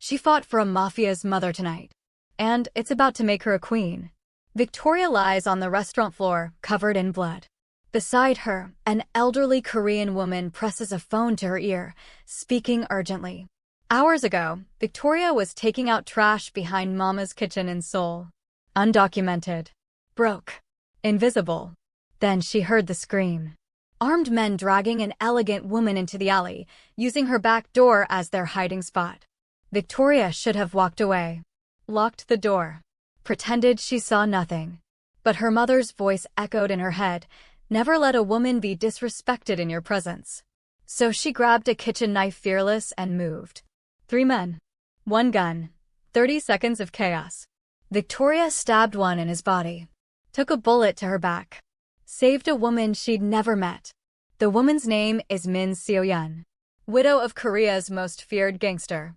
She fought for a Mafia's mother tonight. And it's about to make her a queen. Victoria lies on the restaurant floor, covered in blood. Beside her, an elderly Korean woman presses a phone to her ear, speaking urgently. Hours ago, Victoria was taking out trash behind Mama's kitchen in Seoul. Undocumented. Broke. Invisible. Then she heard the scream. Armed men dragging an elegant woman into the alley, using her back door as their hiding spot. Victoria should have walked away. Locked the door. Pretended she saw nothing. But her mother's voice echoed in her head, "Never let a woman be disrespected in your presence." So she grabbed a kitchen knife fearless and moved. 3 men. 1 gun. 30 seconds of chaos. Victoria stabbed one in his body. Took a bullet to her back. Saved a woman she'd never met. The woman's name is Min Seo-yeon, widow of Korea's most feared gangster.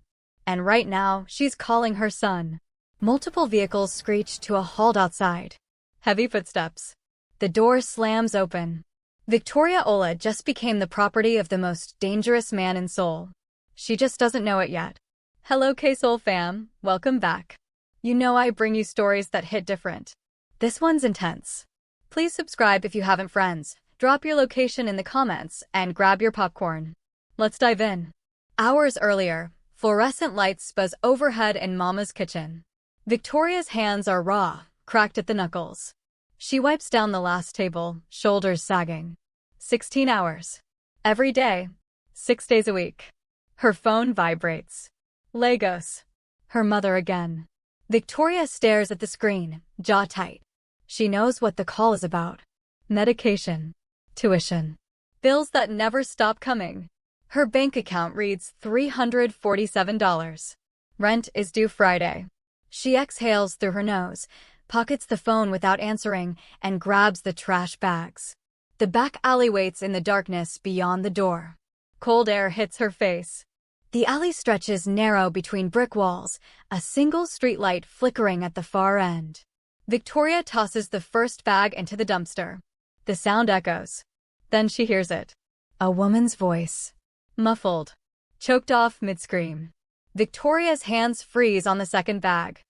And right now, she's calling her son. Multiple vehicles screech to a halt outside. Heavy footsteps. The door slams open. Victoria Ola just became the property of the most dangerous man in Seoul. She just doesn't know it yet. Hello K-Seoul fam, welcome back. You know I bring you stories that hit different. This one's intense. Please subscribe if you haven't friends, drop your location in the comments, and grab your popcorn. Let's dive in. Hours earlier, fluorescent lights buzz overhead in Mama's kitchen. Victoria's hands are raw, cracked at the knuckles. She wipes down the last table, shoulders sagging. 16 hours. Every day. 6 days a week. Her phone vibrates. Lagos. Her mother again. Victoria stares at the screen, jaw tight. She knows what the call is about. Medication. Tuition. Bills that never stop coming. Her bank account reads $347. Rent is due Friday. She exhales through her nose, pockets the phone without answering, and grabs the trash bags. The back alley waits in the darkness beyond the door. Cold air hits her face. The alley stretches narrow between brick walls, a single streetlight flickering at the far end. Victoria tosses the first bag into the dumpster. The sound echoes. Then she hears it. A woman's voice. Muffled. Choked off mid-scream. Victoria's hands freeze on the second bag.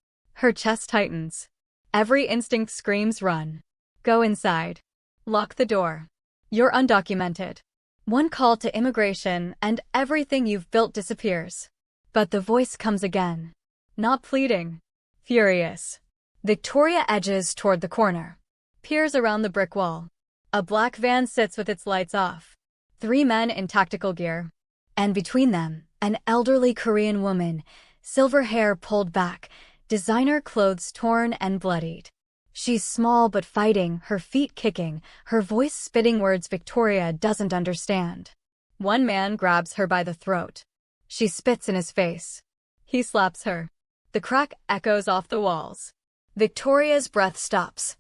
Her chest tightens. Every instinct screams run. Go inside. Lock the door. You're undocumented. One call to immigration and everything you've built disappears. But the voice comes again. Not pleading. Furious. Victoria edges toward the corner. Peers around the brick wall. A black van sits with its lights off. 3 men in tactical gear. And between them, an elderly Korean woman, silver hair pulled back, designer clothes torn and bloodied. She's small but fighting, her feet kicking, her voice spitting words Victoria doesn't understand. One man grabs her by the throat. She spits in his face. He slaps her. The crack echoes off the walls. Victoria's breath stops.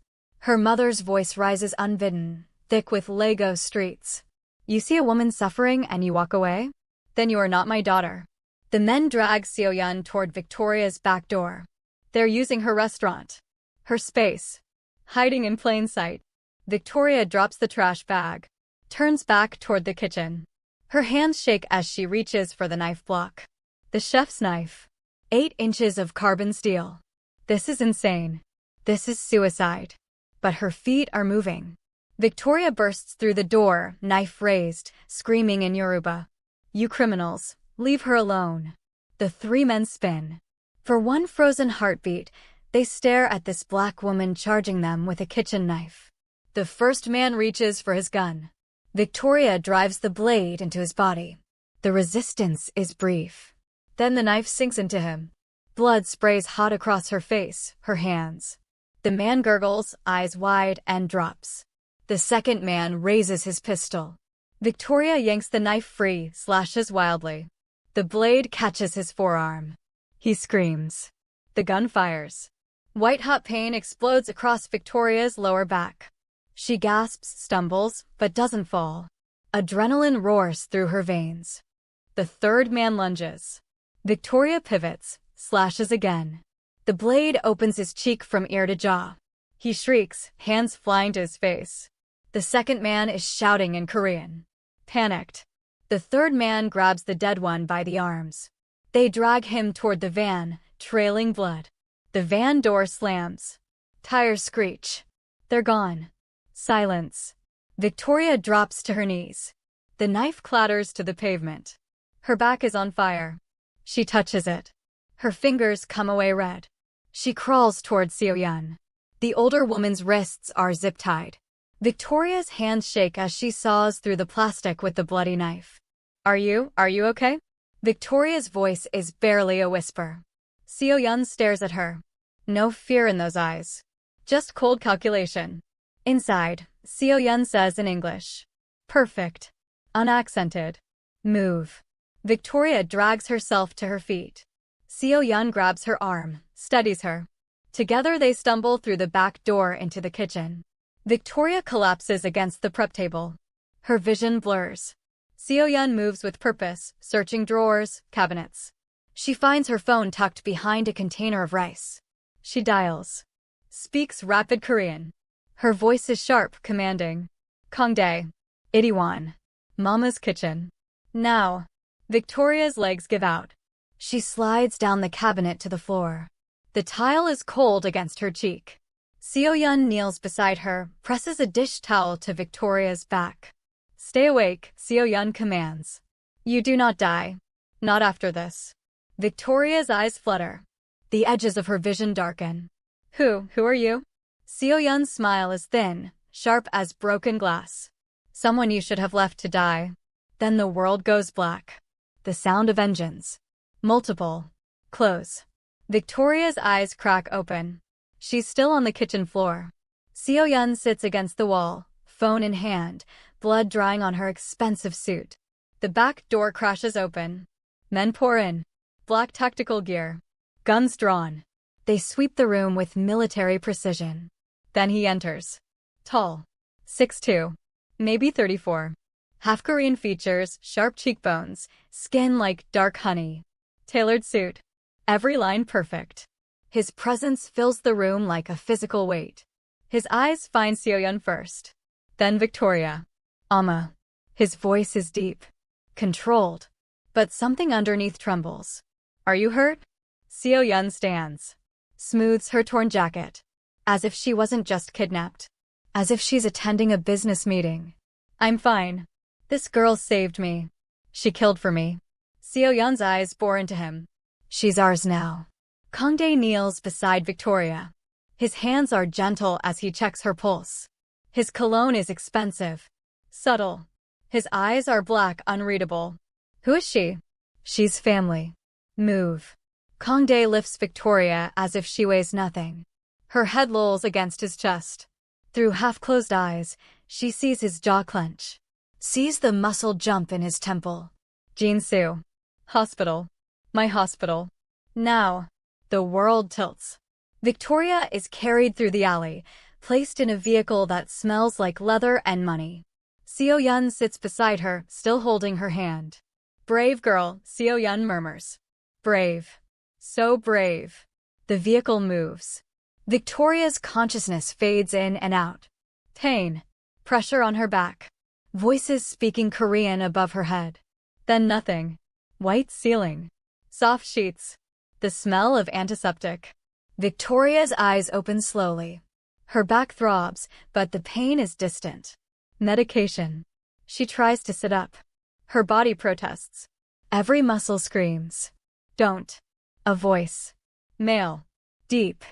Her mother's voice rises unbidden, thick with Lagos streets. You see a woman suffering and you walk away? Then you are not my daughter. The men drag Seo-yeon toward Victoria's back door. They're using her restaurant. Her space. Hiding in plain sight. Victoria drops the trash bag. Turns back toward the kitchen. Her hands shake as she reaches for the knife block. The chef's knife. 8 inches of carbon steel. This is insane. This is suicide. But her feet are moving. Victoria bursts through the door, knife raised, screaming in Yoruba. You criminals, leave her alone. The 3 men spin. For one frozen heartbeat, they stare at this black woman charging them with a kitchen knife. The first man reaches for his gun. Victoria drives the blade into his body. The resistance is brief. Then the knife sinks into him. Blood sprays hot across her face, her hands. The man gurgles, eyes wide, and drops. The second man raises his pistol. Victoria yanks the knife free, slashes wildly. The blade catches his forearm. He screams. The gun fires. White-hot pain explodes across Victoria's lower back. She gasps, stumbles, but doesn't fall. Adrenaline roars through her veins. The third man lunges. Victoria pivots, slashes again. The blade opens his cheek from ear to jaw. He shrieks, hands flying to his face. The second man is shouting in Korean. Panicked. The third man grabs the dead one by the arms. They drag him toward the van, trailing blood. The van door slams. Tires screech. They're gone. Silence. Victoria drops to her knees. The knife clatters to the pavement. Her back is on fire. She touches it. Her fingers come away red. She crawls toward Seo-yeon. The older woman's wrists are zip-tied. Victoria's hands shake as she saws through the plastic with the bloody knife. Are you okay? Victoria's voice is barely a whisper. Seo-yeon stares at her. No fear in those eyes. Just cold calculation. Inside, Seo-yeon says in English. Perfect. Unaccented. Move. Victoria drags herself to her feet. Seo-yeon grabs her arm, steadies her. Together they stumble through the back door into the kitchen. Victoria collapses against the prep table. Her vision blurs. Seo-yeon moves with purpose, searching drawers, cabinets. She finds her phone tucked behind a container of rice. She dials. Speaks rapid Korean. Her voice is sharp, commanding. Kongdae. Itaewon. Mama's kitchen. Now. Victoria's legs give out. She slides down the cabinet to the floor. The tile is cold against her cheek. Seo-yeon kneels beside her, presses a dish towel to Victoria's back. Stay awake, Seo-yeon commands. You do not die. Not after this. Victoria's eyes flutter. The edges of her vision darken. Who are you? Seo-yeon's smile is thin, sharp as broken glass. Someone you should have left to die. Then the world goes black. The sound of engines. Multiple. Close. Victoria's eyes crack open. She's still on the kitchen floor. Seo-yeon sits against the wall, phone in hand, blood drying on her expensive suit. The back door crashes open. Men pour in. Black tactical gear. Guns drawn. They sweep the room with military precision. Then he enters. Tall. 6'2". Maybe 34. Half Korean features, sharp cheekbones, skin like dark honey. Tailored suit. Every line perfect. His presence fills the room like a physical weight. His eyes find Seo-yeon first. Then Victoria. Amma. His voice is deep. Controlled. But something underneath trembles. Are you hurt? Seo-yeon stands. Smooths her torn jacket. As if she wasn't just kidnapped. As if she's attending a business meeting. I'm fine. This girl saved me. She killed for me. Seo-yeon's eyes bore into him. She's ours now. Kongdae kneels beside Victoria. His hands are gentle as he checks her pulse. His cologne is expensive. Subtle. His eyes are black, unreadable. Who is she? She's family. Move. Kongdae lifts Victoria as if she weighs nothing. Her head lolls against his chest. Through half-closed eyes, she sees his jaw clench. Sees the muscle jump in his temple. Jinsu. Hospital. My hospital. Now. The world tilts. Victoria is carried through the alley, placed in a vehicle that smells like leather and money. Seo-yeon sits beside her, still holding her hand. Brave girl, Seo-yeon murmurs. Brave. So brave. The vehicle moves. Victoria's consciousness fades in and out. Pain. Pressure on her back. Voices speaking Korean above her head. Then nothing. White ceiling. Soft sheets. The smell of antiseptic. Victoria's eyes open slowly. Her back throbs, but the pain is distant. Medication. She tries to sit up. Her body protests. Every muscle screams. Don't. A voice. Male. Deep.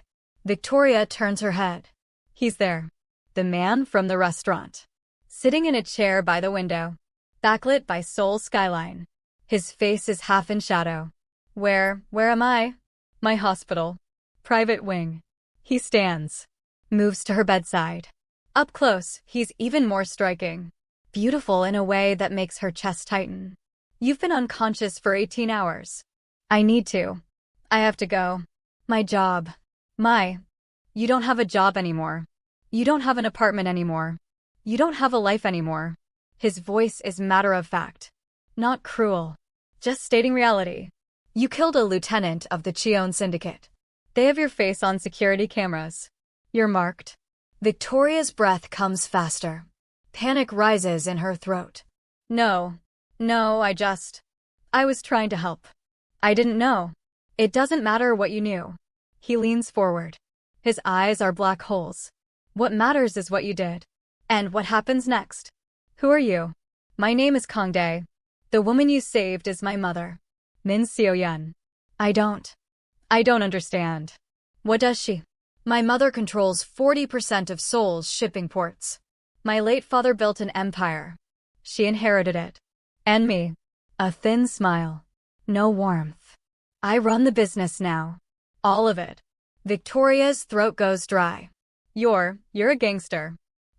Victoria turns her head. He's there. The man from the restaurant. Sitting in a chair by the window. Backlit by Seoul skyline. His face is half in shadow. Where am I? My hospital. Private wing. He stands. Moves to her bedside. Up close, he's even more striking. Beautiful in a way that makes her chest tighten. You've been unconscious for 18 hours. I need to. I have to go. My job. You don't have a job anymore. You don't have an apartment anymore. You don't have a life anymore. His voice is matter of fact. Not cruel. Just stating reality. You killed a lieutenant of the Cheon Syndicate. They have your face on security cameras. You're marked. Victoria's breath comes faster. Panic rises in her throat. No, I was trying to help. I didn't know. It doesn't matter what you knew. He leans forward. His eyes are black holes. What matters is what you did. And what happens next. Who are you? My name is Kangdae. The woman you saved is my mother. Min Seo-yeon. I don't understand. What does she? My mother controls 40% of Seoul's shipping ports. My late father built an empire. She inherited it. And me. A thin smile. No warmth. I run the business now. All of it. Victoria's throat goes dry. You're a gangster.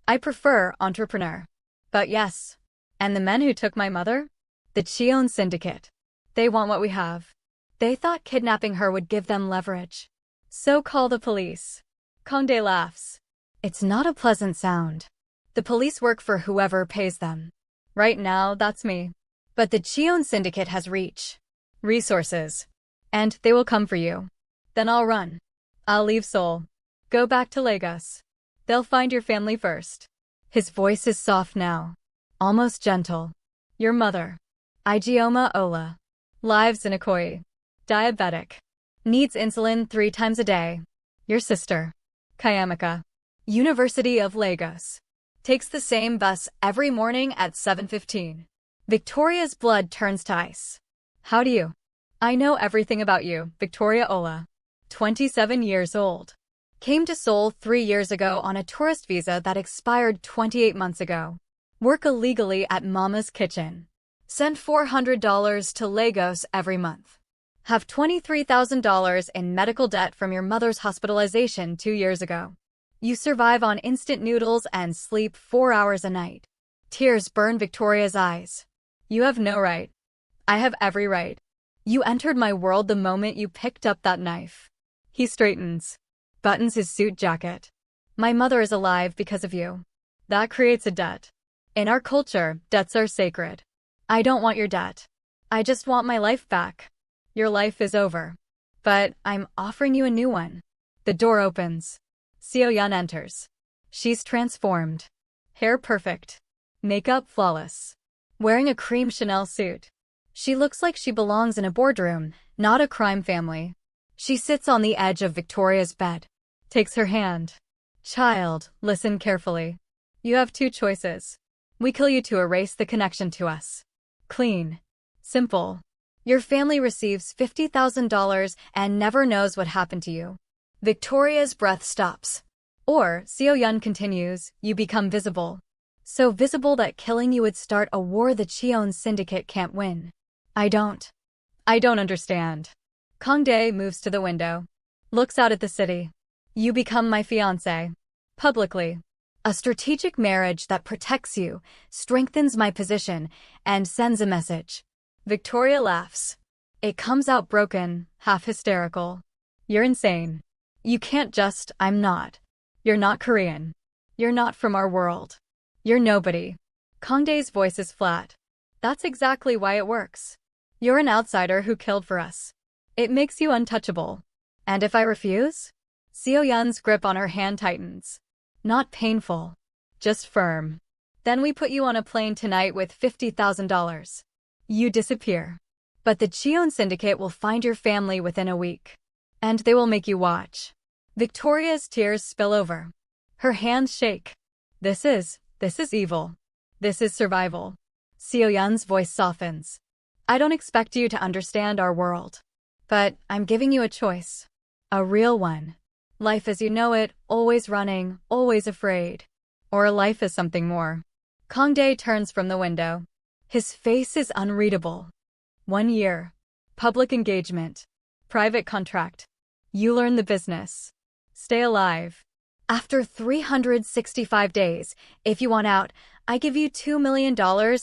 I prefer entrepreneur. But yes. And the men who took my mother? The Cheon Syndicate. They want what we have. They thought kidnapping her would give them leverage. So call the police. Kangdae laughs. It's not a pleasant sound. The police work for whoever pays them. Right now, that's me. But the Cheon Syndicate has reach. Resources. And they will come for you. Then I'll run. I'll leave Seoul. Go back to Lagos. They'll find your family first. His voice is soft now. Almost gentle. Your mother. Ijeoma Ola. Lives in Ikoyi. Diabetic. Needs insulin 3 times a day. Your sister. Kayamika. University of Lagos. Takes the same bus every morning at 7:15. Victoria's blood turns to ice. How do you? I know everything about you, Victoria Ola. 27 years old. Came to Seoul 3 years ago on a tourist visa that expired 28 months ago. Work illegally at Mama's Kitchen. Send $400 to Lagos every month. Have $23,000 in medical debt from your mother's hospitalization 2 years ago. You survive on instant noodles and sleep 4 hours a night. Tears burn Victoria's eyes. You have no right. I have every right. You entered my world the moment you picked up that knife. He straightens. Buttons his suit jacket. My mother is alive because of you. That creates a debt. In our culture, debts are sacred. I don't want your debt. I just want my life back. Your life is over. But I'm offering you a new one. The door opens. Seo-yeon enters. She's transformed. Hair perfect. Makeup flawless. Wearing a cream Chanel suit. She looks like she belongs in a boardroom, not a crime family. She sits on the edge of Victoria's bed. Takes her hand. Child, listen carefully. You have 2 choices. We kill you to erase the connection to us. Clean. Simple. Your family receives $50,000 and never knows what happened to you. Victoria's breath stops. Or, Seo-yeon continues, you become visible. So visible that killing you would start a war the Cheon Syndicate can't win. I don't understand. Kangdae moves to the window. Looks out at the city. You become my fiancé. Publicly. A strategic marriage that protects you, strengthens my position, and sends a message. Victoria laughs. It comes out broken, half hysterical. You're insane. You can't just, I'm not. You're not Korean. You're not from our world. You're nobody. Kangdae's voice is flat. That's exactly why it works. You're an outsider who killed for us. It makes you untouchable. And if I refuse? Seo-yeon's grip on her hand tightens. Not painful. Just firm. Then we put you on a plane tonight with $50,000. You disappear. But the Cheon Syndicate will find your family within a week. And they will make you watch. Victoria's tears spill over. Her hands shake. This is evil. This is survival. Seo-yeon's voice softens. I don't expect you to understand our world. But I'm giving you a choice. A real one. Life as you know it, always running, always afraid. Or life is something more. Kangdae turns from the window. His face is unreadable. 1 year. Public engagement. Private contract. You learn the business. Stay alive. After 365 days, if you want out, I give you $2 million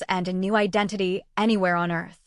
and a new identity anywhere on Earth.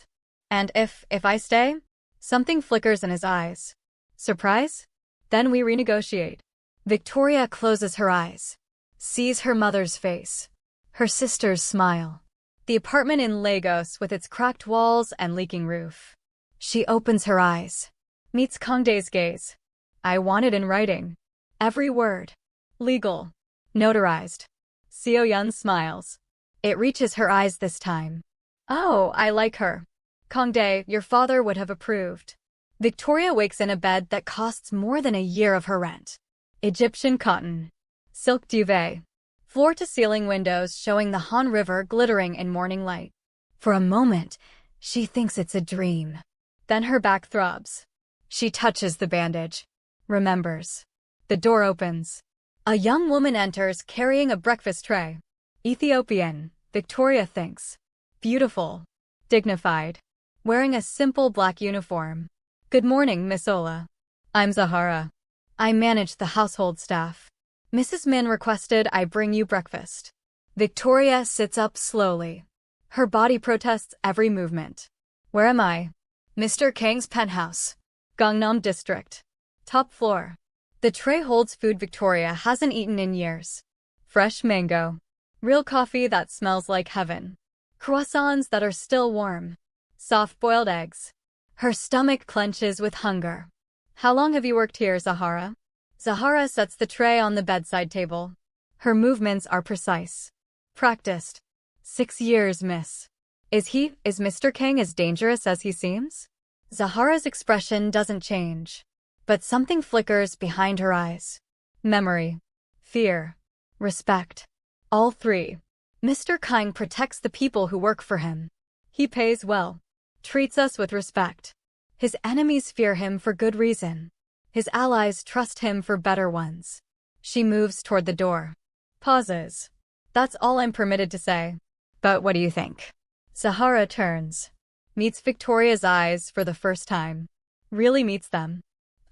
And if I stay? Something flickers in his eyes. Surprise? Then we renegotiate. Victoria closes her eyes. Sees her mother's face. Her sister's smile. The apartment in Lagos with its cracked walls and leaking roof. She opens her eyes. Meets Kangdae's gaze. I want it in writing. Every word. Legal. Notarized. Seo-yeon smiles. It reaches her eyes this time. Oh, I like her. Kongdae, your father would have approved. Victoria wakes in a bed that costs more than a year of her rent. Egyptian cotton. Silk duvet. Floor-to-ceiling windows showing the Han River glittering in morning light. For a moment, she thinks it's a dream. Then her back throbs. She touches the bandage. Remembers. The door opens. A young woman enters carrying a breakfast tray. Ethiopian, Victoria thinks. Beautiful. Dignified. Wearing a simple black uniform. Good morning, Miss Ola. I'm Zahara. I manage the household staff. Mrs. Min requested I bring you breakfast. Victoria sits up slowly. Her body protests every movement. Where am I? Mr. Kang's penthouse. Gangnam District. Top floor. The tray holds food Victoria hasn't eaten in years. Fresh mango. Real coffee that smells like heaven. Croissants that are still warm. Soft-boiled eggs. Her stomach clenches with hunger. How long have you worked here, Zahara? Zahara sets the tray on the bedside table. Her movements are precise. Practiced. 6 years, miss. Is Mr. Kang as dangerous as he seems? Zahara's expression doesn't change. But something flickers behind her eyes. Memory. Fear. Respect. All three. Mr. Kang protects the people who work for him. He pays well. Treats us with respect. His enemies fear him for good reason. His allies trust him for better ones. She moves toward the door. Pauses. That's all I'm permitted to say. But what do you think? Zahara turns. Meets Victoria's eyes for the first time. Really meets them.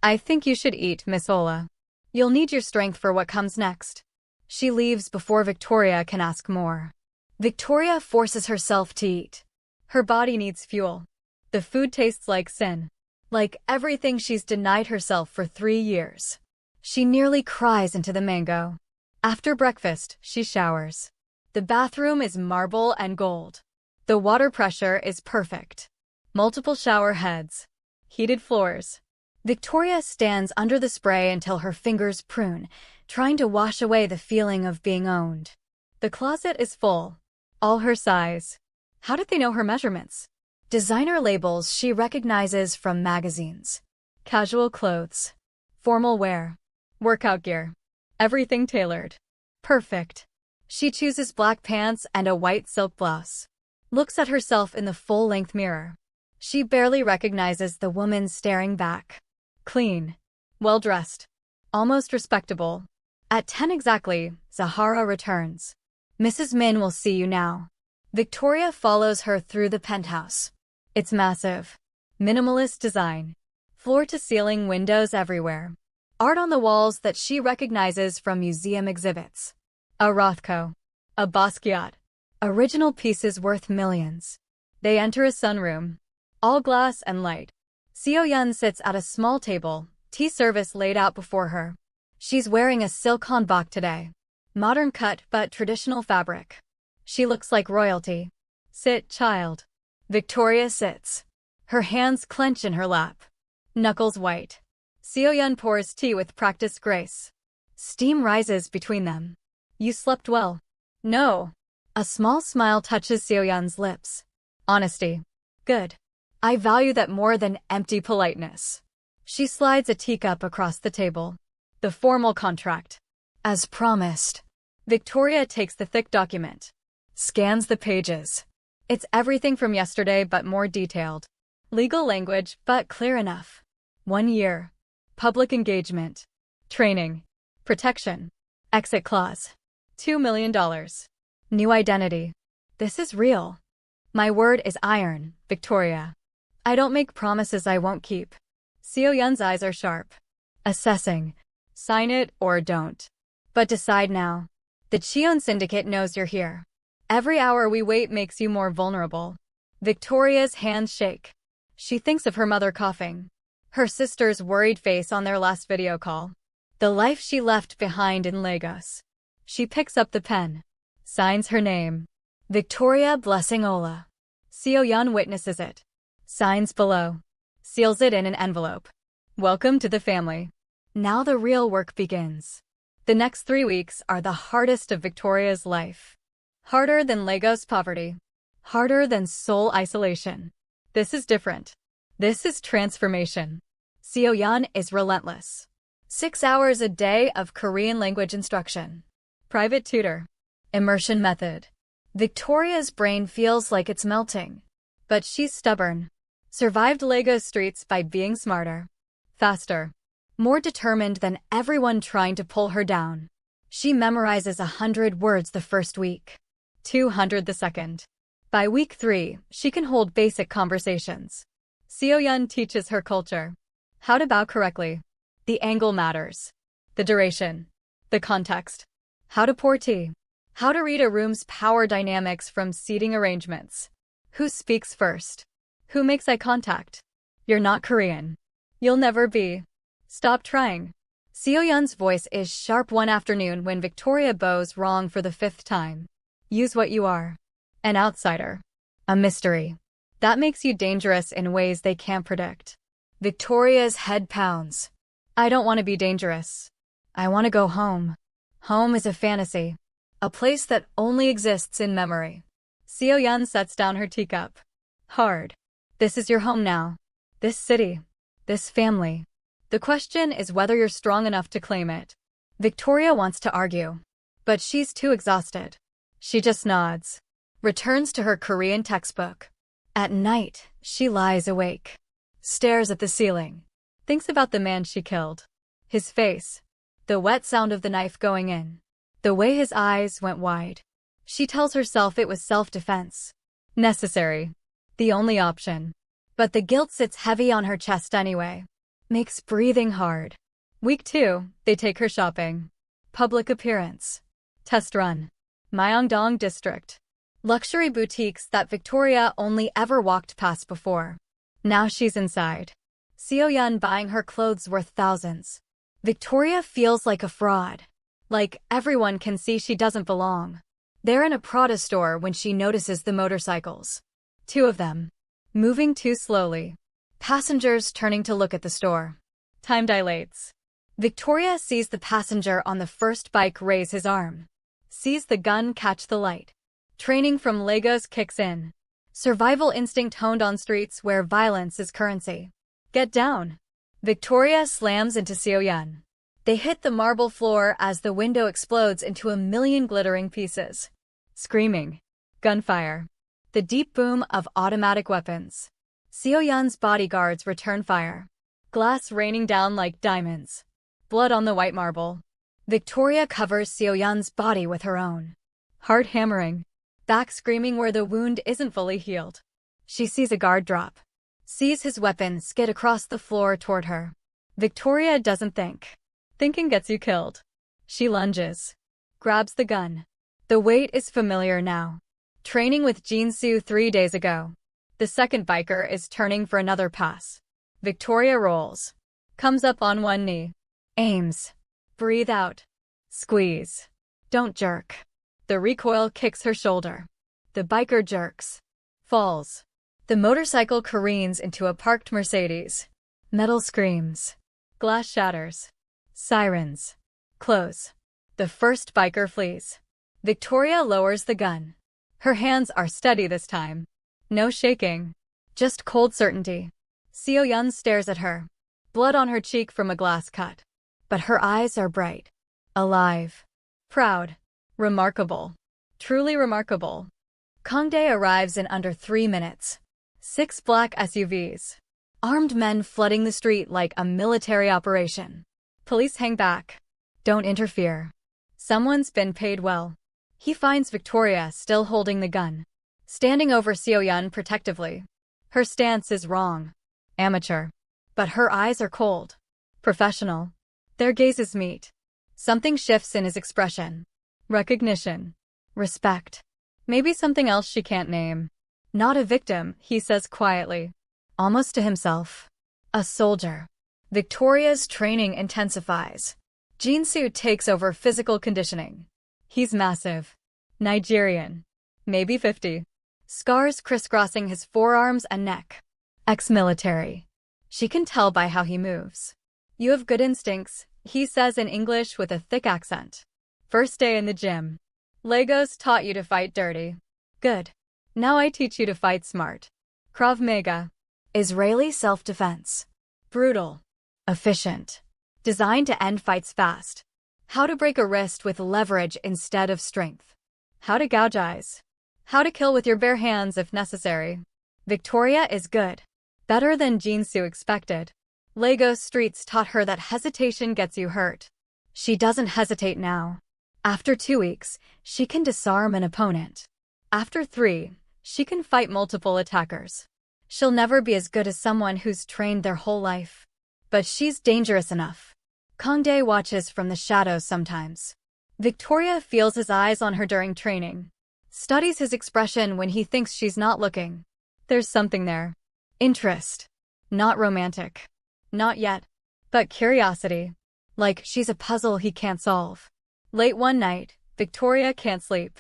I think you should eat, Miss Ola. You'll need your strength for what comes next. She leaves before Victoria can ask more. Victoria forces herself to eat. Her body needs fuel. The food tastes like sin. Like everything she's denied herself for 3 years. She nearly cries into the mango. After breakfast, she showers. The bathroom is marble and gold. The water pressure is perfect. Multiple shower heads. Heated floors. Victoria stands under the spray until her fingers prune, trying to wash away the feeling of being owned. The closet is full. All her size. How did they know her measurements? Designer labels she recognizes from magazines. Casual clothes. Formal wear. Workout gear. Everything tailored. Perfect. She chooses black pants and a white silk blouse. Looks at herself in the full-length mirror. She barely recognizes the woman staring back. Clean. Well-dressed. Almost respectable. At 10 exactly, Zahara returns. Mrs. Min will see you now. Victoria follows her through the penthouse. It's massive. Minimalist design. Floor-to-ceiling windows everywhere. Art on the walls that she recognizes from museum exhibits. A Rothko. A Basquiat. Original pieces worth millions. They enter a sunroom. All glass and light. Seo-yeon sits at a small table, tea service laid out before her. She's wearing a silk hanbok today. Modern cut but traditional fabric. She looks like royalty. Sit, child. Victoria sits. Her hands clench in her lap. Knuckles white. Seo-yeon pours tea with practiced grace. Steam rises between them. You slept well. No. A small smile touches Seo-yeon's lips. Honesty. Good. I value that more than empty politeness. She slides a teacup across the table. The formal contract. As promised. Victoria takes the thick document. Scans the pages. It's everything from yesterday but more detailed. Legal language but clear enough. 1 year. Public engagement. Training. Protection. Exit clause. $2 million. New identity. This is real. My word is iron, Victoria. I don't make promises I won't keep. Seo-yeon's eyes are sharp. Assessing. Sign it or don't. But decide now. The Cheon Syndicate knows you're here. Every hour we wait makes you more vulnerable. Victoria's hands shake. She thinks of her mother coughing. Her sister's worried face on their last video call. The life she left behind in Lagos. She picks up the pen. Signs her name. Victoria Blessing Ola. Seo-yeon witnesses it. Signs below. Seals it in an envelope. Welcome to the family. Now the real work begins. The next 3 weeks are the hardest of Victoria's life. Harder than Lagos poverty. Harder than soul isolation. This is different. This is transformation. Seo-yeon is relentless. 6 hours a day of Korean language instruction. Private tutor. Immersion method. Victoria's brain feels like it's melting. But she's stubborn. Survived Lagos streets by being smarter, faster, more determined than everyone trying to pull her down. She memorizes 100 words the first week, 200 the second. By week 3, she can hold basic conversations. Seo-yeon teaches her culture. How to bow correctly. The angle matters. The duration. The context. How to pour tea. How to read a room's power dynamics from seating arrangements. Who speaks first? Who makes eye contact? You're not Korean. You'll never be. Stop trying. Seo-yeon's voice is sharp one afternoon when Victoria bows wrong for the 5th time. Use what you are. An outsider. A mystery. That makes you dangerous in ways they can't predict. Victoria's head pounds. I don't want to be dangerous. I want to go home. Home is a fantasy. A place that only exists in memory. Seo-yeon sets down her teacup. Hard. This is your home now. This city. This family. The question is whether you're strong enough to claim it. Victoria wants to argue. But she's too exhausted. She just nods. Returns to her Korean textbook. At night, she lies awake. Stares at the ceiling. Thinks about the man she killed. His face. The wet sound of the knife going in. The way his eyes went wide. She tells herself it was self-defense. Necessary. The only option. But the guilt sits heavy on her chest anyway. Makes breathing hard. Week 2, they take her shopping. Public appearance. Test run. Myeongdong district. Luxury boutiques that Victoria only ever walked past before. Now she's inside. Seo-yeon buying her clothes worth thousands. Victoria feels like a fraud. Like everyone can see she doesn't belong. They're in a Prada store when she notices the motorcycles. 2 of them. Moving too slowly. Passengers turning to look at the store. Time dilates. Victoria sees the passenger on the first bike raise his arm. Sees the gun catch the light. Training from Lagos kicks in. Survival instinct honed on streets where violence is currency. Get down. Victoria slams into Seo-yeon. They hit the marble floor as the window explodes into a million glittering pieces. Screaming. Gunfire. The deep boom of automatic weapons. Seo-yeon's bodyguards return fire. Glass raining down like diamonds. Blood on the white marble. Victoria covers Seo-yeon's body with her own. Heart hammering. Back screaming where the wound isn't fully healed. She sees a guard drop. Sees his weapon skid across the floor toward her. Victoria doesn't think. Thinking gets you killed. She lunges. Grabs the gun. The weight is familiar now. Training with Jin-soo 3 days ago. The second biker is turning for another pass. Victoria rolls. Comes up on one knee. Aims. Breathe out. Squeeze. Don't jerk. The recoil kicks her shoulder. The biker jerks. Falls. The motorcycle careens into a parked Mercedes. Metal screams. Glass shatters. Sirens. Close. The first biker flees. Victoria lowers the gun. Her hands are steady this time. No shaking. Just cold certainty. Seo-yeon stares at her. Blood on her cheek from a glass cut. But her eyes are bright. Alive. Proud. Remarkable. Truly remarkable. Kangdae arrives in under 3 minutes. 6 black SUVs. Armed men flooding the street like a military operation. Police hang back. Don't interfere. Someone's been paid well. He finds Victoria still holding the gun. Standing over Seo-yeon protectively. Her stance is wrong. Amateur. But her eyes are cold. Professional. Their gazes meet. Something shifts in his expression. Recognition. Respect. Maybe something else she can't name. Not a victim, he says quietly. Almost to himself. A soldier. Victoria's training intensifies. Jin-soo takes over physical conditioning. He's massive. Nigerian. Maybe 50. Scars crisscrossing his forearms and neck. Ex-military. She can tell by how he moves. You have good instincts, he says in English with a thick accent. First day in the gym. Lagos taught you to fight dirty. Good. Now I teach you to fight smart. Krav Maga. Israeli self-defense. Brutal. Efficient. Designed to end fights fast. How to break a wrist with leverage instead of strength. How to gouge eyes. How to kill with your bare hands if necessary. Victoria is good. Better than Jinsu expected. Lagos streets taught her that hesitation gets you hurt. She doesn't hesitate now. After 2 weeks, she can disarm an opponent. After 3, she can fight multiple attackers. She'll never be as good as someone who's trained their whole life. But she's dangerous enough. Kangdae watches from the shadows sometimes. Victoria feels his eyes on her during training. Studies his expression when he thinks she's not looking. There's something there. Interest. Not romantic. Not yet. But curiosity. Like she's a puzzle he can't solve. Late one night, Victoria can't sleep.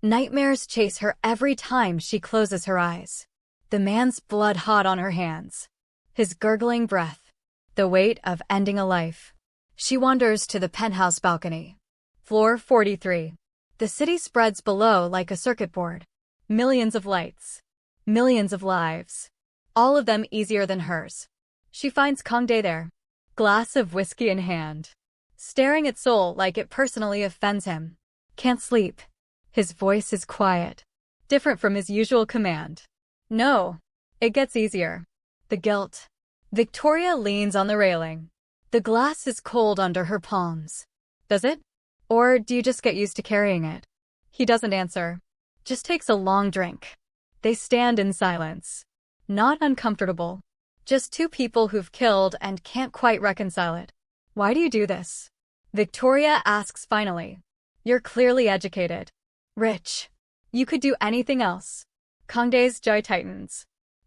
Nightmares chase her every time she closes her eyes. The man's blood hot on her hands. His gurgling breath. The weight of ending a life. She wanders to the penthouse balcony. Floor 43. The city spreads below like a circuit board. Millions of lights. Millions of lives. All of them easier than hers. She finds Kangdae there. Glass of whiskey in hand. Staring at Seoul like it personally offends him. Can't sleep. His voice is quiet. Different from his usual command. No. It gets easier. The guilt. Victoria leans on the railing. The glass is cold under her palms. Does it? Or do you just get used to carrying it? He doesn't answer. Just takes a long drink. They stand in silence. Not uncomfortable. Just two people who've killed and can't quite reconcile it. Why do you do this? Victoria asks finally. You're clearly educated. Rich. You could do anything else. Kangdae's jaw tightens.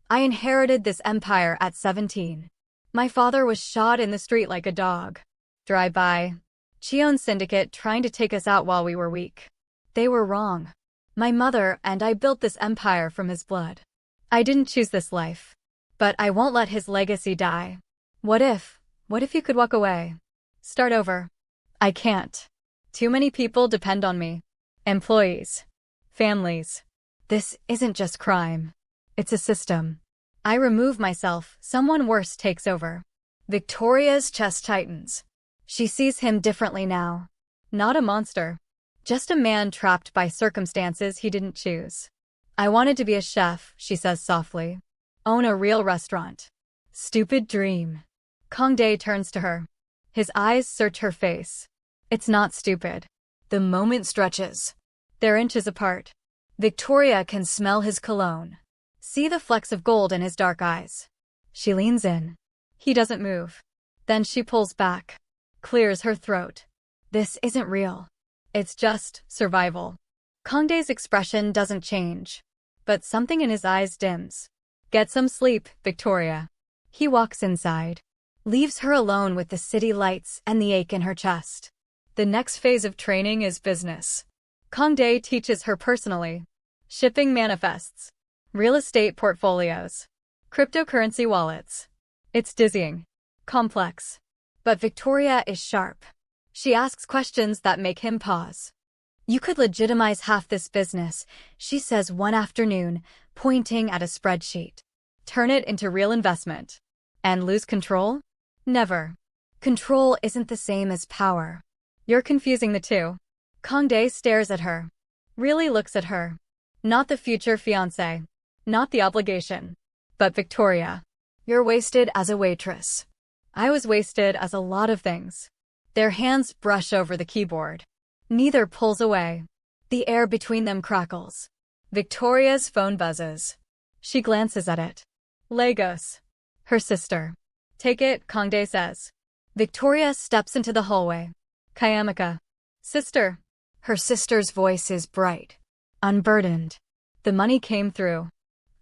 I inherited this empire at 17. My father was shot in the street like a dog. Drive-by. Cheon's syndicate trying to take us out while we were weak. They were wrong. My mother and I built this empire from his blood. I didn't choose this life. But I won't let his legacy die. What if you could walk away? Start over. I can't. Too many people depend on me. Employees. Families. This isn't just crime. It's a system. I remove myself, someone worse takes over. Victoria's chest tightens. She sees him differently now. Not a monster. Just a man trapped by circumstances he didn't choose. I wanted to be a chef, she says softly. Own a real restaurant. Stupid dream. Kangdae turns to her. His eyes search her face. It's not stupid. The moment stretches. They're inches apart. Victoria can smell his cologne. See the flecks of gold in his dark eyes. She leans in. He doesn't move. Then she pulls back. Clears her throat. This isn't real. It's just survival. Kangdae's expression doesn't change. But something in his eyes dims. Get some sleep, Victoria. He walks inside. Leaves her alone with the city lights and the ache in her chest. The next phase of training is business. Kangdae teaches her personally. Shipping manifests. Real estate portfolios. Cryptocurrency wallets. It's dizzying. Complex. But Victoria is sharp. She asks questions that make him pause. You could legitimize half this business, she says one afternoon, pointing at a spreadsheet. Turn it into real investment. And lose control? Never. Control isn't the same as power. You're confusing the two. Kangdae stares at her. Really looks at her. Not the future fiancé. Not the obligation. But Victoria. You're wasted as a waitress. I was wasted as a lot of things. Their hands brush over the keyboard. Neither pulls away. The air between them crackles. Victoria's phone buzzes. She glances at it. Lagos. Her sister. Take it, Kangdae says. Victoria steps into the hallway. Kayamika. Sister. Her sister's voice is bright. Unburdened. The money came through.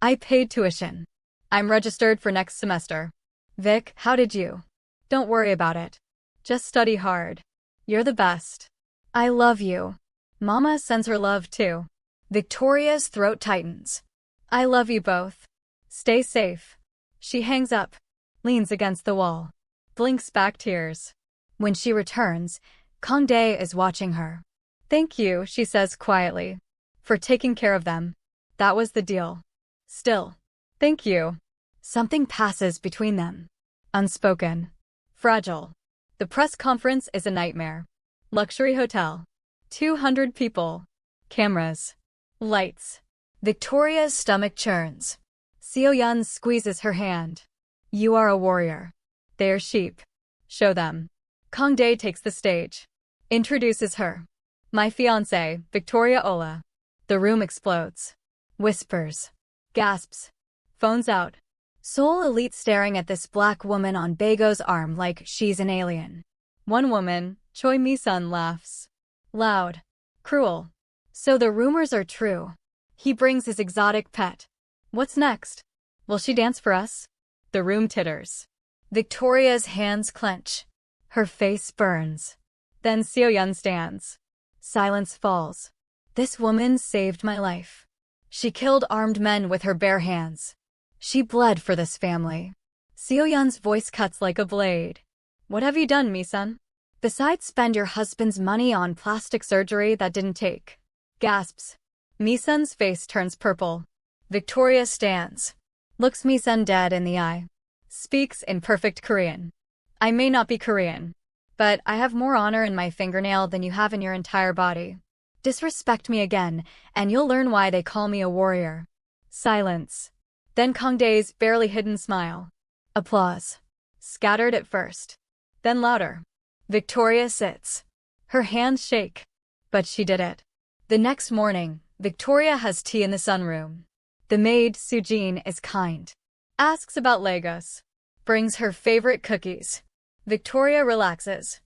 I paid tuition. I'm registered for next semester. Vic, how did you? Don't worry about it. Just study hard. You're the best. I love you. Mama sends her love too. Victoria's throat tightens. I love you both. Stay safe. She hangs up. Leans against the wall. Blinks back tears. When she returns, Kangdae is watching her. Thank you, she says quietly. For taking care of them. That was the deal. Still. Thank you. Something passes between them. Unspoken. Fragile. The press conference is a nightmare. Luxury hotel. 200 people. Cameras. Lights. Victoria's stomach churns. Seo-yeon squeezes her hand. You are a warrior. They're sheep. Show them. Kang-dae takes the stage. Introduces her. My fiancée, Victoria Ola. The room explodes. Whispers. Gasps. Phones out. Seoul elite staring at this black woman on Bago's arm like she's an alien. One woman, Choi Mi-sun, laughs. Loud. Cruel. So the rumors are true. He brings his exotic pet. What's next? Will she dance for us? The room titters. Victoria's hands clench. Her face burns. Then Seo-yeon stands. Silence falls. This woman saved my life. She killed armed men with her bare hands. She bled for this family. Seo-yeon's voice cuts like a blade. What have you done, Mi-sun? Besides spend your husband's money on plastic surgery that didn't take. Gasps. Mi-sun's face turns purple. Victoria stands. Looks Mi-sun dead in the eye. Speaks in perfect Korean. I may not be Korean, but I have more honor in my fingernail than you have in your entire body. Disrespect me again, and you'll learn why they call me a warrior. Silence. Then Kang-dae's barely hidden smile. Applause. Scattered at first. Then louder. Victoria sits. Her hands shake. But she did it. The next morning, Victoria has tea in the sunroom. The maid, Soo-jin, is kind. Asks about Lagos. Brings her favorite cookies. Victoria relaxes.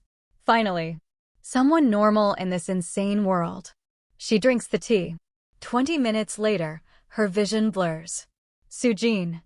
Finally. Someone normal in this insane world. She drinks the tea. 20 minutes later, her vision blurs. Soo-jin.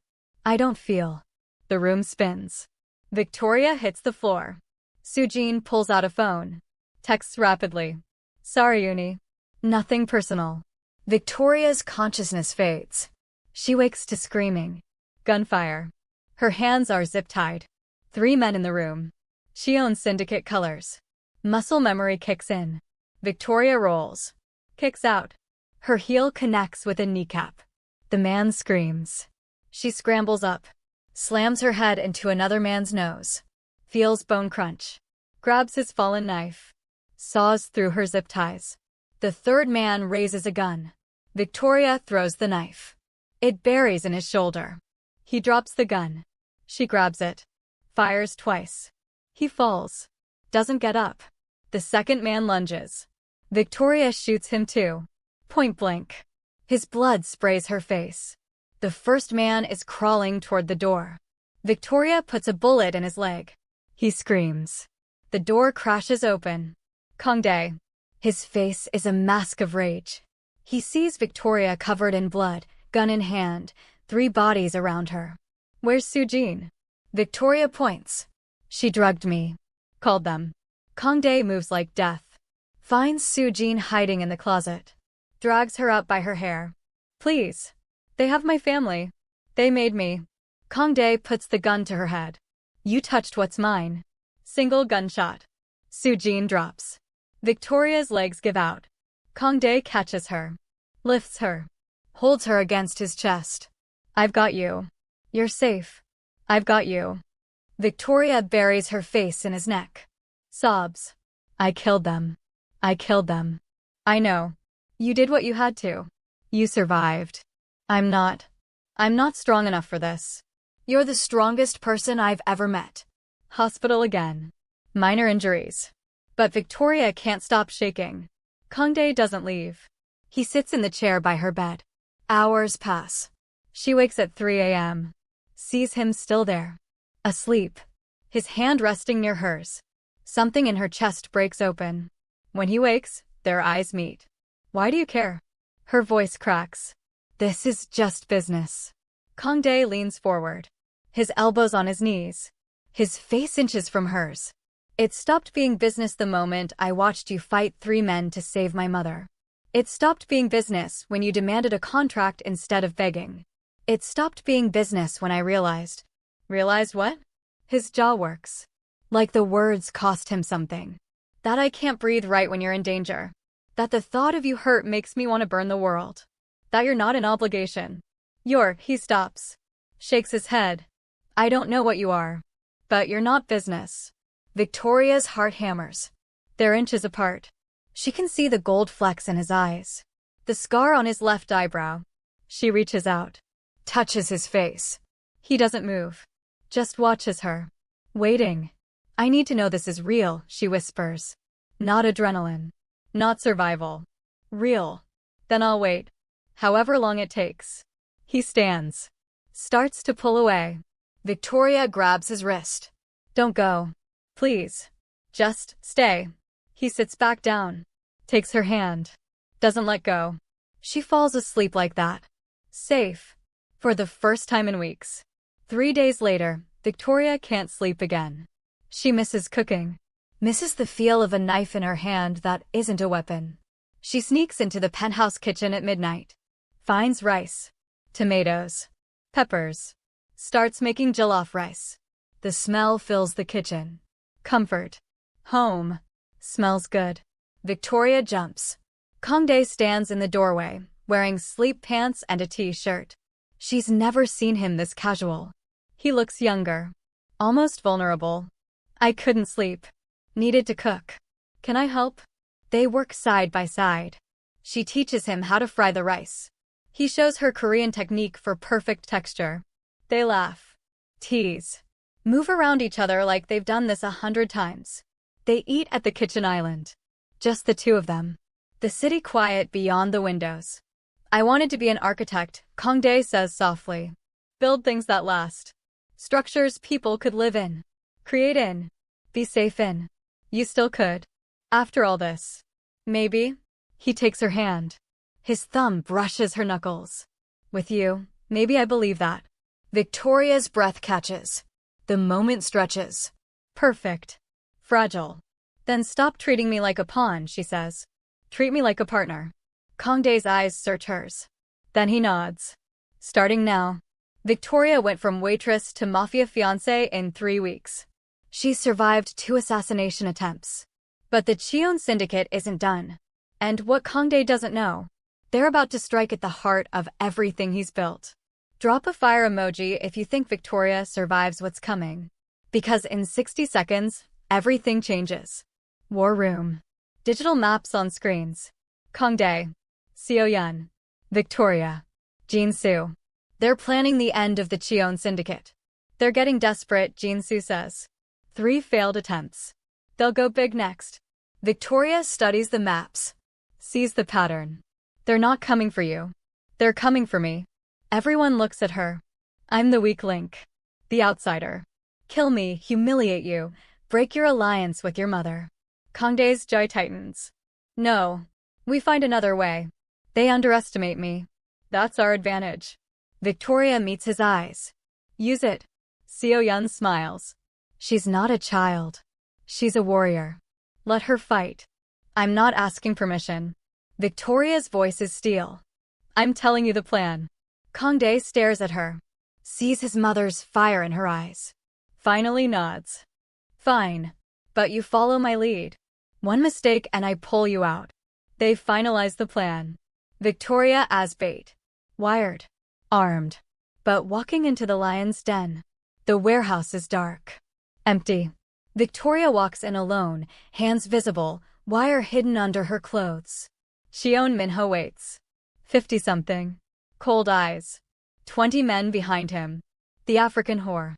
I don't feel. The room spins. Victoria hits the floor. Soo-jin pulls out a phone. Texts rapidly. Sorry, Uni. Nothing personal. Victoria's consciousness fades. She wakes to screaming. Gunfire. Her hands are zip-tied. 3 men in the room. She owns syndicate colors. Muscle memory kicks in. Victoria rolls. Kicks out. Her heel connects with a kneecap. The man screams. She scrambles up. Slams her head into another man's nose. Feels bone crunch. Grabs his fallen knife. Saws through her zip ties. The third man raises a gun. Victoria throws the knife. It buries in his shoulder. He drops the gun. She grabs it. Fires twice. He falls. Doesn't get up. The second man lunges. Victoria shoots him too. Point blank. His blood sprays her face. The first man is crawling toward the door. Victoria puts a bullet in his leg. He screams. The door crashes open. Kang-dae. His face is a mask of rage. He sees Victoria covered in blood, gun in hand, 3 bodies around her. Where's Soo-jin? Victoria points. She drugged me. Called them. Kang-dae moves like death. Finds Soo-jin hiding in the closet. Drags her up by her hair. Please. They have my family. They made me. Kang-dae puts the gun to her head. You touched what's mine. Single gunshot. Soo-jin drops. Victoria's legs give out. Kang-dae catches her. Lifts her. Holds her against his chest. I've got you. You're safe. I've got you. Victoria buries her face in his neck. Sobs. I killed them. I killed them. I know. You did what you had to. You survived. I'm not strong enough for this. You're the strongest person I've ever met. Hospital again. Minor injuries. But Victoria can't stop shaking. Kang-dae doesn't leave. He sits in the chair by her bed. Hours pass. She wakes at 3 a.m. Sees him still there. Asleep. His hand resting near hers. Something in her chest breaks open. When he wakes, their eyes meet. Why do you care? Her voice cracks. This is just business. Kang-dae leans forward. His elbows on his knees. His face inches from hers. It stopped being business the moment I watched you fight 3 men to save my mother. It stopped being business when you demanded a contract instead of begging. It stopped being business when I realized. Realized what? His jaw works. Like the words cost him something. That I can't breathe right when you're in danger. That the thought of you hurt makes me want to burn the world. That you're not an obligation. He stops. Shakes his head. I don't know what you are. But you're not business. Victoria's heart hammers. They're inches apart. She can see the gold flecks in his eyes. The scar on his left eyebrow. She reaches out. Touches his face. He doesn't move. Just watches her. Waiting. I need to know this is real, she whispers. Not adrenaline. Not survival. Real. Then I'll wait. However long it takes. He stands. Starts to pull away. Victoria grabs his wrist. Don't go. Please. Just stay. He sits back down. Takes her hand. Doesn't let go. She falls asleep like that. Safe. For the first time in weeks. 3 days later, Victoria can't sleep again. She misses cooking. Misses the feel of a knife in her hand that isn't a weapon. She sneaks into the penthouse kitchen at midnight. Finds rice. Tomatoes. Peppers. Starts making jollof rice. The smell fills the kitchen. Comfort. Home. Smells good. Victoria jumps. Kangdae stands in the doorway, wearing sleep pants and a t-shirt. She's never seen him this casual. He looks younger. Almost vulnerable. I couldn't sleep. Needed to cook. Can I help? They work side by side. She teaches him how to fry the rice. He shows her Korean technique for perfect texture. They laugh. Tease. Move around each other like they've done this 100 times. They eat at the kitchen island. Just the two of them. The city quiet beyond the windows. I wanted to be an architect, Kangdae says softly. Build things that last. Structures people could live in. Create in. Be safe in. You still could. After all this. Maybe. He takes her hand. His thumb brushes her knuckles. With you, maybe I believe that. Victoria's breath catches. The moment stretches. Perfect. Fragile. Then stop treating me like a pawn, she says. Treat me like a partner. Kangdae's eyes search hers. Then he nods. Starting now. Victoria went from waitress to Mafia fiancé in 3 weeks. She's survived 2 assassination attempts. But the Cheon syndicate isn't done. And what Kangdae doesn't know, they're about to strike at the heart of everything he's built. Drop a fire emoji if you think Victoria survives what's coming. Because in 60 seconds, everything changes. War room. Digital maps on screens. Kangdae. Seo-yeon. Victoria. Jin-soo. They're planning the end of the Cheon syndicate. They're getting desperate, Jin-soo says. 3 failed attempts. They'll go big next. Victoria studies the maps. Sees the pattern. They're not coming for you. They're coming for me. Everyone looks at her. I'm the weak link. The outsider. Kill me, humiliate you, break your alliance with your mother. Kangdae's jaw tightens. No. We find another way. They underestimate me. That's our advantage. Victoria meets his eyes. Use it. Seo-yeon smiles. She's not a child. She's a warrior. Let her fight. I'm not asking permission. Victoria's voice is steel. I'm telling you the plan. Kangdae stares at her. Sees his mother's fire in her eyes. Finally nods. Fine. But you follow my lead. One mistake and I pull you out. They finalize the plan. Victoria as bait. Wired. Armed. But walking into the lion's den. The warehouse is dark. Empty. Victoria walks in alone, hands visible, wire hidden under her clothes. Cheon Minho waits. 50-something. Cold eyes. 20 men behind him. The African whore.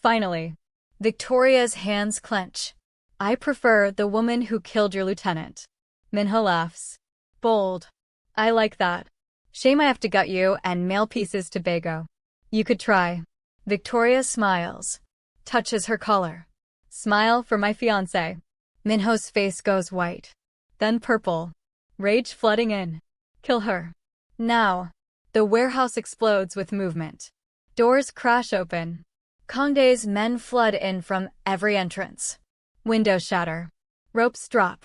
Finally. Victoria's hands clench. I prefer the woman who killed your lieutenant. Minho laughs. Bold. I like that. Shame I have to gut you and mail pieces to Bago. You could try. Victoria smiles. Touches her collar. Smile for my fiancé. Minho's face goes white. Then purple. Rage flooding in. Kill her. Now. The warehouse explodes with movement. Doors crash open. Kangdae's men flood in from every entrance. Windows shatter. Ropes drop.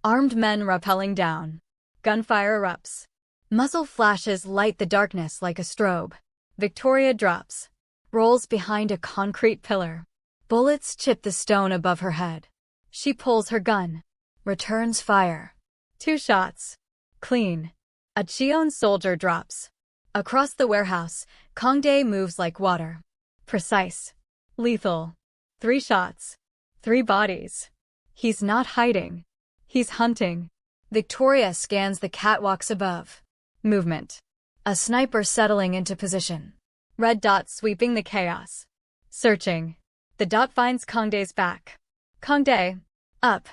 Armed men rappelling down. Gunfire erupts. Muzzle flashes light the darkness like a strobe. Victoria drops. Rolls behind a concrete pillar. Bullets chip the stone above her head. She pulls her gun. Returns fire. 2 shots. Clean. A Cheon soldier drops. Across the warehouse, Kangdae moves like water. Precise. Lethal. 3 shots. 3 bodies. He's not hiding. He's hunting. Victoria scans the catwalks above. Movement. A sniper settling into position. Red dot sweeping the chaos. Searching. The dot finds Kangdae's back. Kangdae. Up.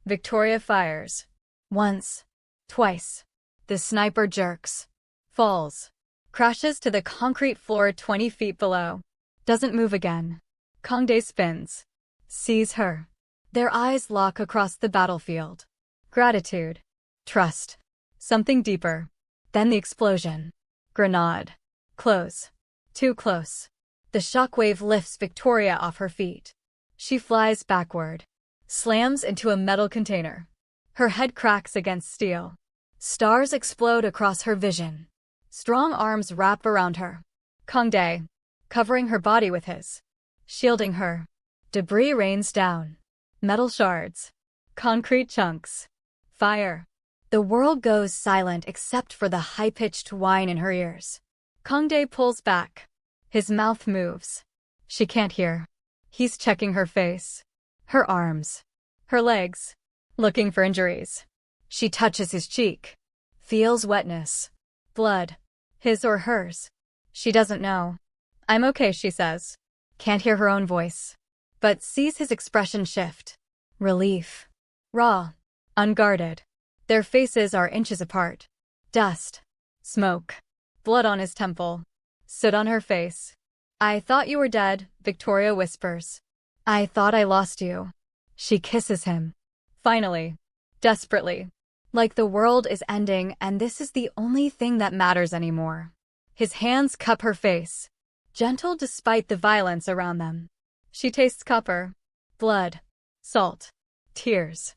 Victoria fires. Once. Twice. The sniper jerks. Falls. Crashes to the concrete floor 20 feet below. Doesn't move again. Kangdae spins. Sees her. Their eyes lock across the battlefield. Gratitude. Trust. Something deeper. Then the explosion. Grenade. Close. Too close. The shockwave lifts Victoria off her feet. She flies backward. Slams into a metal container. Her head cracks against steel. Stars explode across her vision. Strong arms wrap around her. Kangdae. Covering her body with his. Shielding her. Debris rains down. Metal shards. Concrete chunks. Fire. The world goes silent except for the high-pitched whine in her ears. Kangdae pulls back. His mouth moves. She can't hear. He's checking her face. Her arms. Her legs. Looking for injuries. She touches his cheek. Feels wetness. Blood. His or hers. She doesn't know. I'm okay, she says. Can't hear her own voice. But sees his expression shift. Relief. Raw. Unguarded. Their faces are inches apart. Dust. Smoke. Blood on his temple. Soot on her face. I thought you were dead, Victoria whispers. I thought I lost you. She kisses him. Finally. Desperately. Like the world is ending and this is the only thing that matters anymore. His hands cup her face. Gentle despite the violence around them. She tastes copper. Blood. Salt. Tears.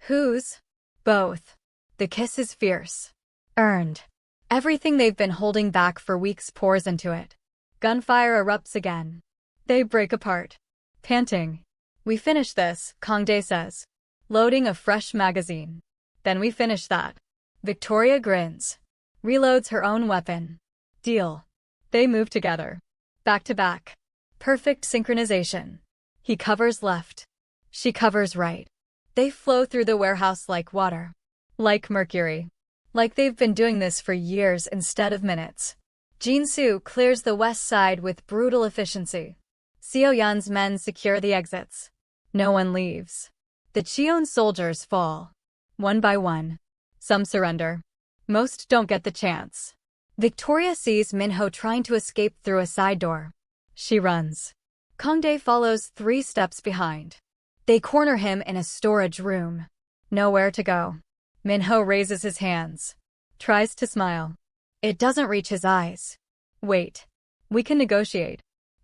Whose? Both. The kiss is fierce. Earned. Everything they've been holding back for weeks pours into it. Gunfire erupts again. They break apart. Panting. We finish this, Kangdae says. Loading a fresh magazine. Then we finish that. Victoria grins. Reloads her own weapon. Deal. They move together. Back to back. Perfect synchronization. He covers left. She covers right. They flow through the warehouse like water. Like mercury. Like they've been doing this for years instead of minutes. Jin-soo clears the west side with brutal efficiency. Seo-yeon's men secure the exits. No one leaves. The Cheon soldiers fall. One by one. Some surrender. Most don't get the chance. Victoria sees Minho trying to escape through a side door. She runs. Kangdae follows 3 steps behind. They corner him in a storage room. Nowhere to go. Minho raises his hands. Tries to smile. It doesn't reach his eyes. Wait. We can negotiate.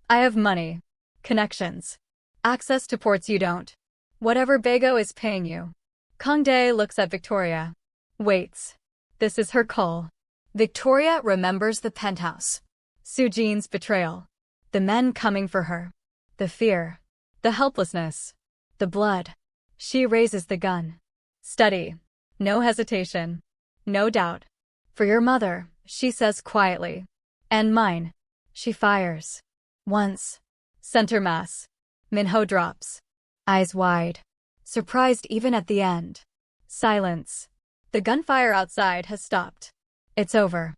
I have money. Connections. Access to ports you don't. Whatever Bago is paying you. Kangdae looks at Victoria. Waits. This is her call. Victoria remembers the penthouse. Sujin's betrayal. The men coming for her. The fear. The helplessness. The blood. She raises the gun. Steady. No hesitation. No doubt. For your mother, she says quietly. And mine. She fires. Once. Center mass. Minho drops. Eyes wide. Surprised even at the end. Silence. The gunfire outside has stopped. It's over.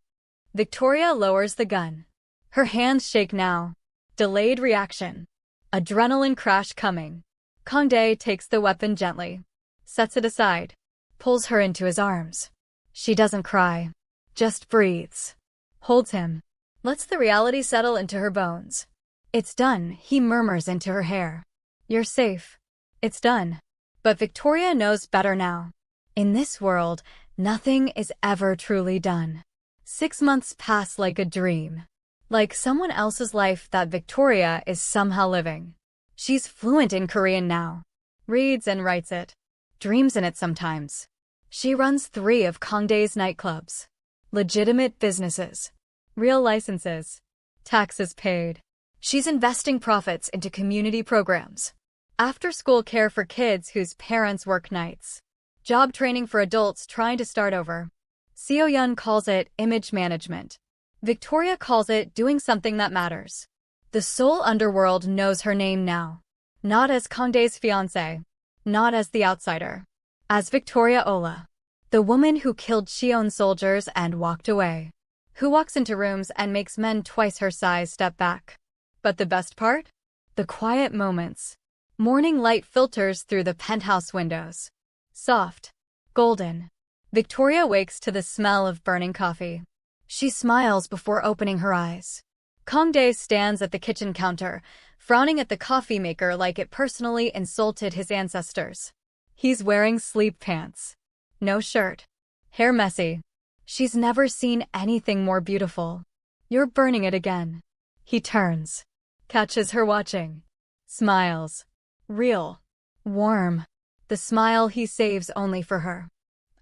Victoria lowers the gun. Her hands shake now. Delayed reaction. Adrenaline crash coming. Kangdae takes the weapon gently. Sets it aside. Pulls her into his arms. She doesn't cry. Just breathes. Holds him. Lets the reality settle into her bones. It's done, he murmurs into her hair. You're safe. It's done. But Victoria knows better now. In this world, nothing is ever truly done. 6 months pass like a dream. Like someone else's life that Victoria is somehow living. She's fluent in Korean now. Reads and writes it. Dreams in it sometimes. She runs 3 of Kangdae's nightclubs. Legitimate businesses. Real licenses. Taxes paid. She's investing profits into community programs. After-school care for kids whose parents work nights. Job training for adults trying to start over. Seo-yeon calls it image management. Victoria calls it doing something that matters. The Seoul underworld knows her name now. Not as Kangdae's fiancée. Not as the outsider. As Victoria Ola. The woman who killed Cheon soldiers and walked away. Who walks into rooms and makes men twice her size step back. But the best part? The quiet moments. Morning light filters through the penthouse windows. Soft. Golden. Victoria wakes to the smell of burning coffee. She smiles before opening her eyes. Kangdae stands at the kitchen counter, frowning at the coffee maker like it personally insulted his ancestors. He's wearing sleep pants. No shirt. Hair messy. She's never seen anything more beautiful. You're burning it again. He turns. Catches her watching. Smiles. Real. Warm. The smile he saves only for her.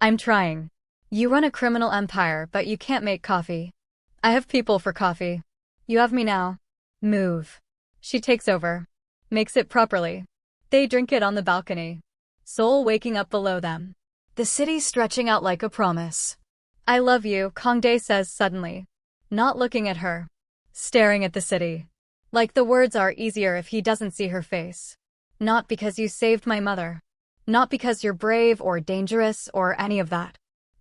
I'm trying. You run a criminal empire, but you can't make coffee. I have people for coffee. You have me now. Move. She takes over. Makes it properly. They drink it on the balcony. Seoul waking up below them. The city stretching out like a promise. I love you, Kangdae says suddenly. Not looking at her. Staring at the city. Like the words are easier if he doesn't see her face. Not because you saved my mother. Not because you're brave or dangerous or any of that.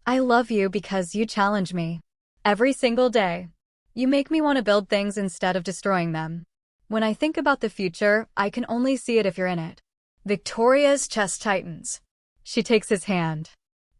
I love you because you challenge me. Every single day. You make me want to build things instead of destroying them. When I think about the future, I can only see it if you're in it. Victoria's chest tightens. She takes his hand.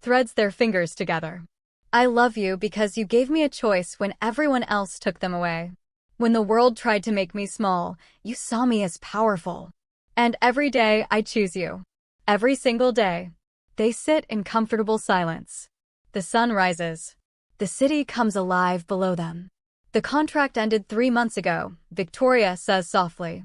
Threads their fingers together. I love you because you gave me a choice when everyone else took them away. When the world tried to make me small, you saw me as powerful. And every day I choose you. Every single day. They sit in comfortable silence. The sun rises. The city comes alive below them. The contract ended 3 months ago, Victoria says softly.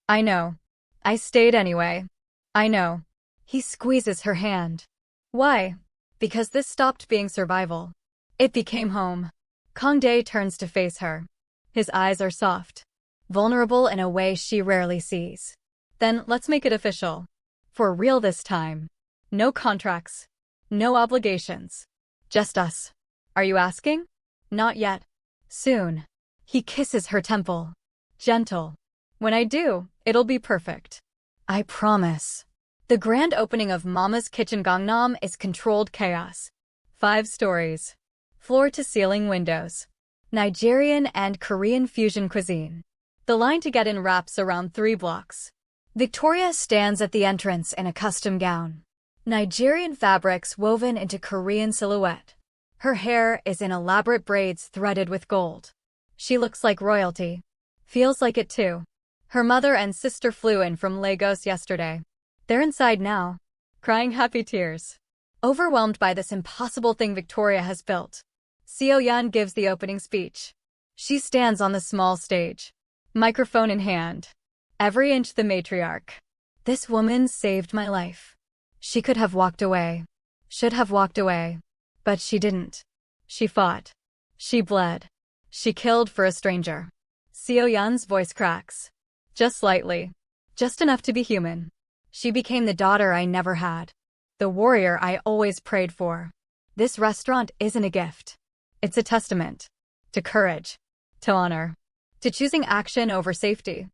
I know. I stayed anyway. I know. He squeezes her hand. Why? Because this stopped being survival. It became home. Kangdae turns to face her. His eyes are soft. Vulnerable in a way she rarely sees. Then let's make it official. For real this time. No contracts. No obligations. Just us. Are you asking? Not yet. Soon. He kisses her temple. Gentle. When I do, it'll be perfect. I promise. The grand opening of Mama's Kitchen Gangnam is controlled chaos. 5 stories. Floor-to-ceiling windows. Nigerian and Korean fusion cuisine. The line to get in wraps around 3 blocks. Victoria stands at the entrance in a custom gown. Nigerian fabrics woven into Korean silhouette. Her hair is in elaborate braids threaded with gold. She looks like royalty. Feels like it too. Her mother and sister flew in from Lagos yesterday. They're inside now, crying happy tears. Overwhelmed by this impossible thing Victoria has built, Seo-yeon gives the opening speech. She stands on the small stage, microphone in hand. Every inch the matriarch. This woman saved my life. She could have walked away. Should have walked away. But she didn't. She fought. She bled. She killed for a stranger. Seo-yeon's voice cracks. Just slightly. Just enough to be human. She became the daughter I never had. The warrior I always prayed for. This restaurant isn't a gift. It's a testament. To courage. To honor. To choosing action over safety.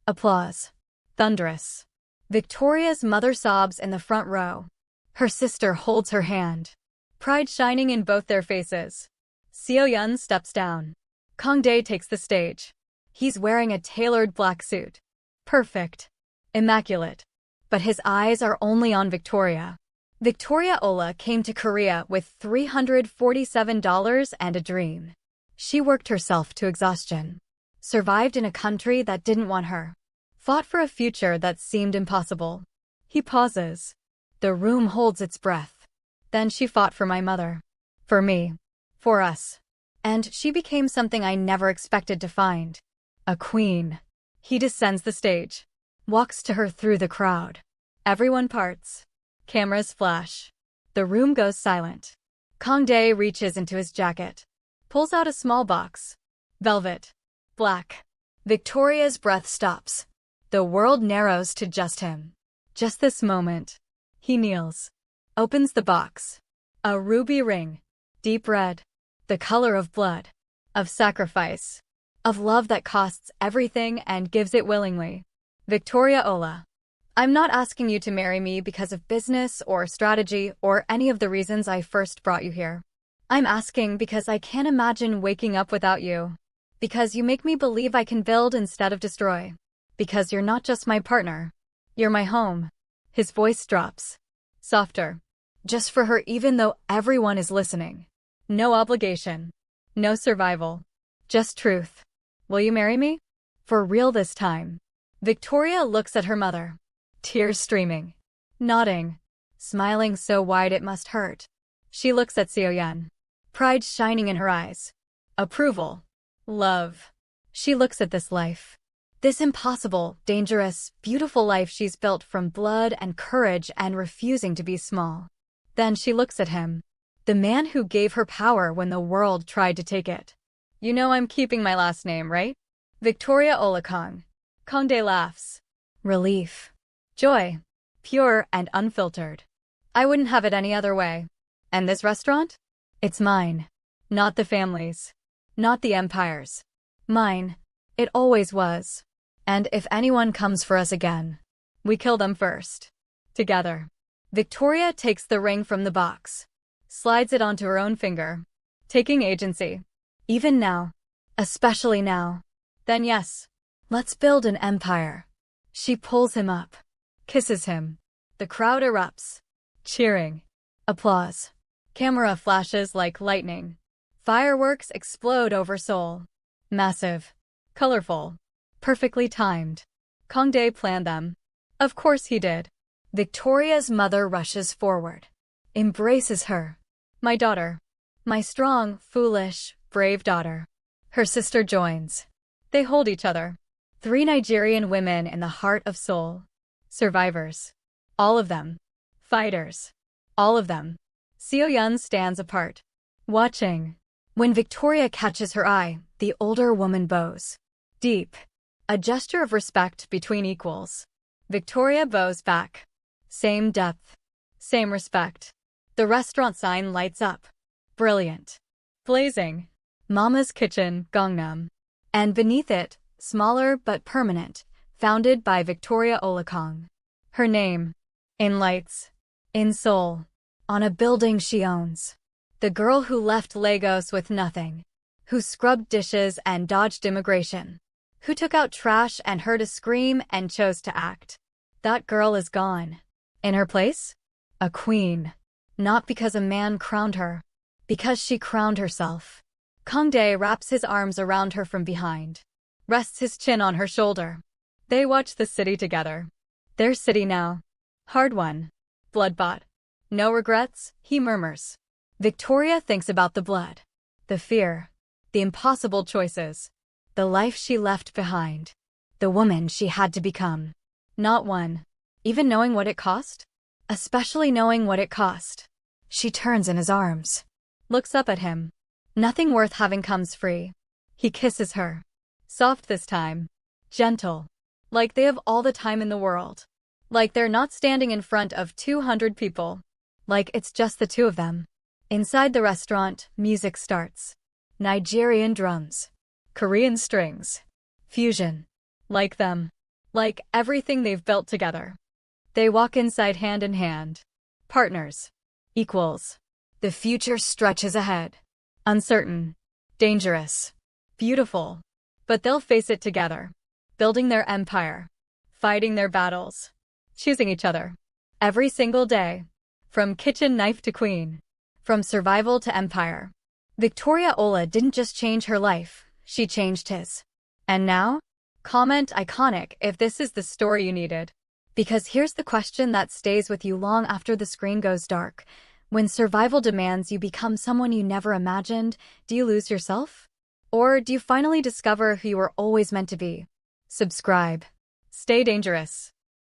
Applause. Thunderous. Victoria's mother sobs in the front row. Her sister holds her hand. Pride shining in both their faces. Seo-yeon steps down. Kangdae takes the stage. He's wearing a tailored black suit. Perfect. Immaculate. But his eyes are only on Victoria. Victoria Ola came to Korea with $347 and a dream. She worked herself to exhaustion. Survived in a country that didn't want her. Fought for a future that seemed impossible. He pauses. The room holds its breath. Then she fought for my mother. For me. For us. And she became something I never expected to find. A queen. He descends the stage. Walks to her through the crowd. Everyone parts. Cameras flash. The room goes silent. Kangdae reaches into his jacket. Pulls out a small box. Velvet. Black. Victoria's breath stops. The world narrows to just him. Just this moment. He kneels. Opens the box. A ruby ring. Deep red. The color of blood. of sacrifice, of love that costs everything and gives it willingly. Victoria Ola. I'm not asking you to marry me because of business or strategy or any of the reasons I first brought you here. I'm asking because I can't imagine waking up without you. Because you make me believe I can build instead of destroy. Because you're not just my partner. You're my home. His voice drops. Softer. Just for her, even though everyone is listening. No obligation. No survival. Just truth. Will you marry me? For real this time. Victoria looks at her mother. Tears streaming. Nodding. Smiling so wide it must hurt. She looks at Seoyeon. Pride shining in her eyes. Approval. Love. She looks at this life. This impossible, dangerous, beautiful life she's built from blood and courage and refusing to be small. Then she looks at him. The man who gave her power when the world tried to take it. You know I'm keeping my last name, right? Victoria Olakong. Kongdae laughs. Relief. Joy. Pure and unfiltered. I wouldn't have it any other way. And this restaurant? It's mine. Not the family's. Not the empire's. Mine. It always was. And if anyone comes for us again, we kill them first. Together. Victoria takes the ring from the box. Slides it onto her own finger. Taking agency. Even now. Especially now. Then yes. Let's build an empire. She pulls him up. Kisses him. The crowd erupts. Cheering. Applause. Camera flashes like lightning. Fireworks explode over Seoul. Massive. Colorful. Perfectly timed. Kongdae planned them. Of course he did. Victoria's mother rushes forward. Embraces her. My daughter. My strong, foolish, brave daughter. Her sister joins. They hold each other. 3 Nigerian women in the heart of Seoul. Survivors. All of them. Fighters. All of them. Seoyeon stands apart. Watching. When Victoria catches her eye, the older woman bows. Deep. A gesture of respect between equals. Victoria bows back. Same depth. Same respect. The restaurant sign lights up. Brilliant. Blazing. Mama's Kitchen, Gangnam. And beneath it, smaller but permanent, founded by Victoria Olakong. Her name. In lights. In Seoul. On a building she owns. The girl who left Lagos with nothing. Who scrubbed dishes and dodged immigration. Who took out trash and heard a scream and chose to act. That girl is gone. In her place? A queen. Not because a man crowned her. Because she crowned herself. Kongdae wraps his arms around her from behind. Rests his chin on her shoulder. They watch the city together. Their city now. Hard won. Blood-bought. No regrets, he murmurs. Victoria thinks about the blood. The fear. The impossible choices. The life she left behind. The woman she had to become. Not one. Even knowing what it cost? Especially knowing what it cost. She turns in his arms. Looks up at him. Nothing worth having comes free. He kisses her. Soft this time. Gentle. Like they have all the time in the world. Like they're not standing in front of 200 people. Like it's just the two of them. Inside the restaurant, music starts. Nigerian drums. Korean strings. Fusion. Like them. Like everything they've built together. They walk inside hand in hand. Partners. Equals. The future stretches ahead. Uncertain. Dangerous. Beautiful. But they'll face it together. Building their empire. Fighting their battles. Choosing each other. Every single day. From kitchen knife to queen. From survival to empire. Victoria Ola didn't just change her life, she changed his. And now? Comment iconic if this is the story you needed. Because here's the question that stays with you long after the screen goes dark. When survival demands you become someone you never imagined, do you lose yourself? Or do you finally discover who you were always meant to be? Subscribe. Stay dangerous.